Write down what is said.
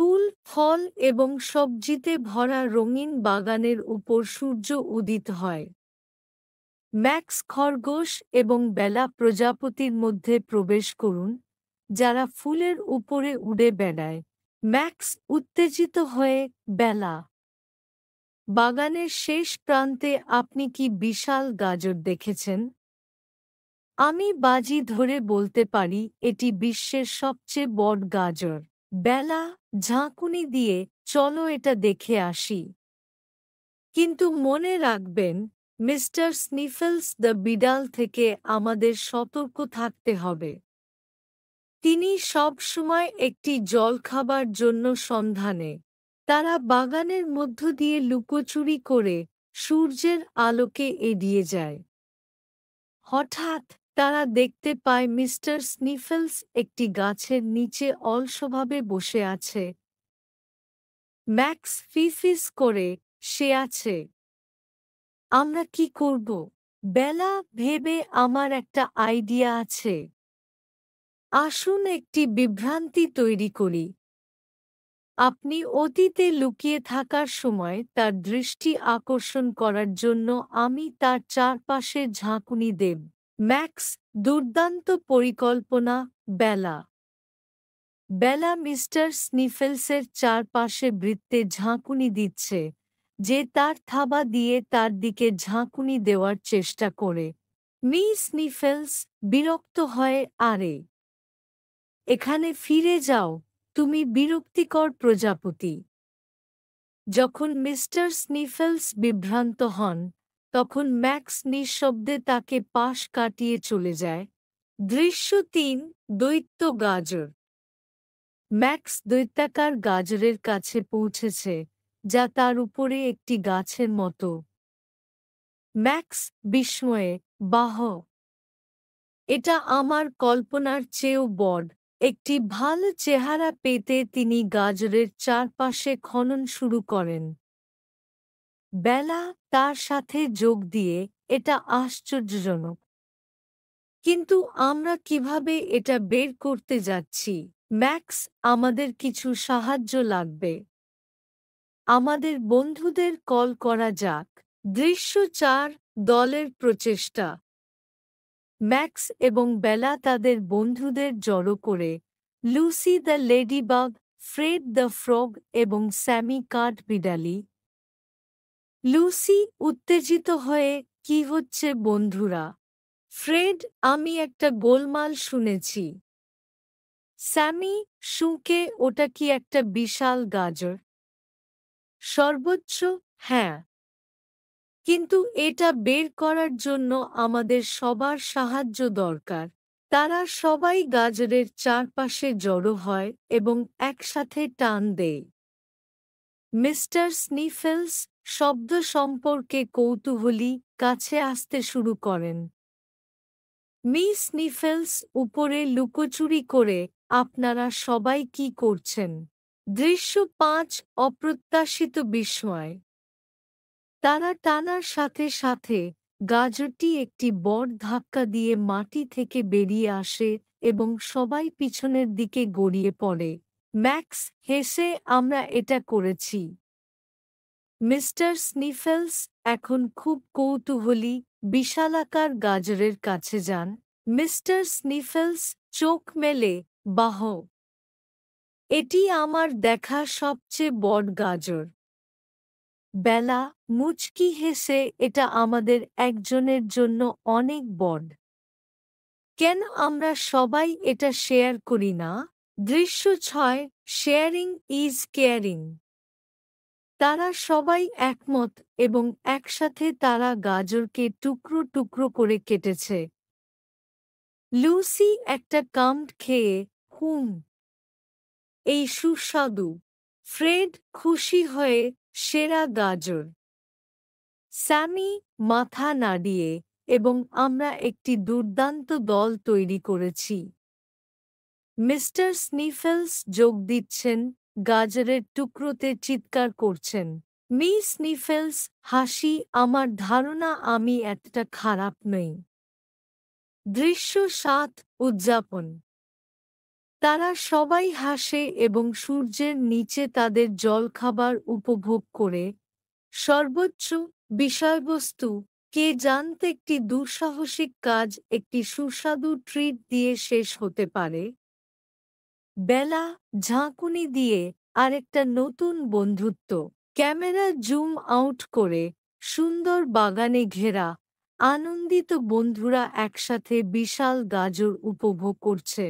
ফুল, ফল এবং সবজিতে ভরা রঙিন বাগানের উপর সূর্য উদিত হয়। ম্যাক্স খরগোশ এবং বেলা প্রজাপতির মধ্যে প্রবেশ করুন, যারা ফুলের উপরে উড়ে বেড়ায়। ম্যাক্স উত্তেজিত হয়ে, বেলা, বাগানের শেষ প্রান্তে আপনি কি বিশাল গাজর দেখেছেন? আমি বাজি ধরে বলতে পারি এটি বিশ্বের সবচেয়ে বড় গাজর। বেলা, ঝাঁকুনি দিয়ে, চলো এটা দেখে আসি। কিন্তু মনে রাখবেন, মিস্টার স্নিফেলস দ্য বিড়াল থেকে আমাদের সতর্ক থাকতে হবে। তিনি সব সময় একটি জলখাবার জন্য সন্ধানে। তারা বাগানের মধ্য দিয়ে লুকোচুরি করে সূর্যের আলোকে এড়িয়ে যায়। হঠাৎ তারা দেখতে পায় মিস্টার স্নিফেলস একটি গাছের নিচে অলসভাবে বসে আছে। ম্যাক্স ফিসফিস করে, সে আছে। আমরা কি করব? বেলা ভেবে, আমার একটা আইডিয়া আছে। আসুন একটি বিভ্রান্তি তৈরি করি। আপনি অতীতে লুকিয়ে থাকার সময় তার দৃষ্টি আকর্ষণ করার জন্য আমি তার চারপাশে ঝাঁকুনি দেব। ম্যাক্স, দুর্দান্ত পরিকল্পনা। বেলা, বেলা মিস্টার স্নিফেলসের চারপাশে বৃত্তে ঝাঁকুনি দিচ্ছে, যে তার থাবা দিয়ে তার দিকে ঝাঁকুনি দেওয়ার চেষ্টা করে। মিস স্নিফেলস বিরক্ত হয়ে, আরে, এখানে ফিরে যাও, তুমি বিরক্তিকর প্রজাপতি। যখন মিস্টার স্নিফেলস বিভ্রান্ত হন, তখন ম্যাক্স নিঃশব্দে তাকে পাশ কাটিয়ে চলে যায়। দৃশ্য ৩, দৈত্য গাজর। ম্যাক্স দৈত্যাকার গাজরের কাছে পৌঁছেছে, যা তার উপরে একটি গাছের মতো। ম্যাক্স বিস্ময়ে, বাহ! এটা আমার কল্পনার চেয়েও বড়। একটি ভালো চেহারা পেতে তিনি গাজরের চারপাশে খনন শুরু করেন। বেলা তার সাথে যোগ দিয়ে, এটা আশ্চর্যজনক। কিন্তু আমরা কিভাবে এটা বের করতে যাচ্ছি? ম্যাক্স, আমাদের কিছু সাহায্য লাগবে। আমাদের বন্ধুদের কল করা যাক। দৃশ্য ৪, দলের প্রচেষ্টা। ম্যাক্স এবং বেলা তাদের বন্ধুদের জড়ো করে Lucy the ladybug, Fred the frog এবং স্যামি কাঠবিড়ালি। লুসি উত্তেজিত হয়ে, কি হচ্ছে বন্ধুরা? ফ্রেড, আমি একটা গোলমাল শুনেছি। স্যামি শুঁকে, ওটা কি একটা বিশাল গাজর? সর্বোচ্চ, হ্যাঁ। কিন্তু এটা বের করার জন্য আমাদের সবার সাহায্য দরকার। তারা সবাই গাজরের চারপাশে জড়ো হয় এবং একসাথে টান দেয়। মিস্টার স্নিফেলস শব্দ সম্পর্কে কৌতূহলী, কাছে আসতে শুরু করেন। মিস স্নিফেলস উপরে লুকোচুরি করে, আপনারা সবাই কি করছেন? দৃশ্য ৫, অপ্রত্যাশিত বিস্ময়। তারা টানার সাথে সাথে গাজরটি একটি বড় ধাক্কা দিয়ে মাটি থেকে বেরিয়ে আসে এবং সবাই পিছনের দিকে গড়িয়ে পড়ে। ম্যাক্স হেসে, আমরা এটা করেছি। মিস্টার স্নিফেলস এখন খুব কৌতূহলী, বিশালাকার গাজরের কাছে যান। মিস্টার স্নিফেলস চোখ মেলে, বাহ! এটি আমার দেখা সবচেয়ে বড় গাজর। বেলা মুচকি হেসে, এটা আমাদের একজনের জন্য অনেক বড়। কেন আমরা সবাই এটা শেয়ার করি না? দৃশ্য ৬, শেয়ারিং ইজ কেয়ারিং। তারা সবাই একমত এবং একসাথে তারা গাজরকে টুকরো টুকরো করে কেটেছে। লুসি একটা কামড় খেয়ে, হুম, এই সুস্বাদু। ফ্রেড খুশি হয়ে, সেরা গাজর। স্যামি মাথা নাড়িয়ে, এবং আমরা একটি দুর্দান্ত দল তৈরি করেছি। মিস্টার স্নিফেলস যোগ দিচ্ছেন, গাজরের টুকরোতে চিৎকার করছেন। মিস স্নিফেলস হাসি, আমার ধারণা আমি এতটা খারাপ নই। দৃশ্য ৭, উদযাপন। তারা সবাই হাসে এবং সূর্যের নিচে তাদের জলখাবার উপভোগ করে। সর্বোচ্চ বিষয়বস্তু, কে জানতে একটি দুঃসাহসিক কাজ একটি সুস্বাদু ট্রিট দিয়ে শেষ হতে পারে। বেলা, ঝাঁকুনি দিয়ে আরেকটা নতুন বন্ধুত্ব। ক্যামেরা জুম আউট করে সুন্দর বাগানে ঘেরা আনন্দিত বন্ধুরা একসাথে বিশাল গাজর উপভোগ করছে।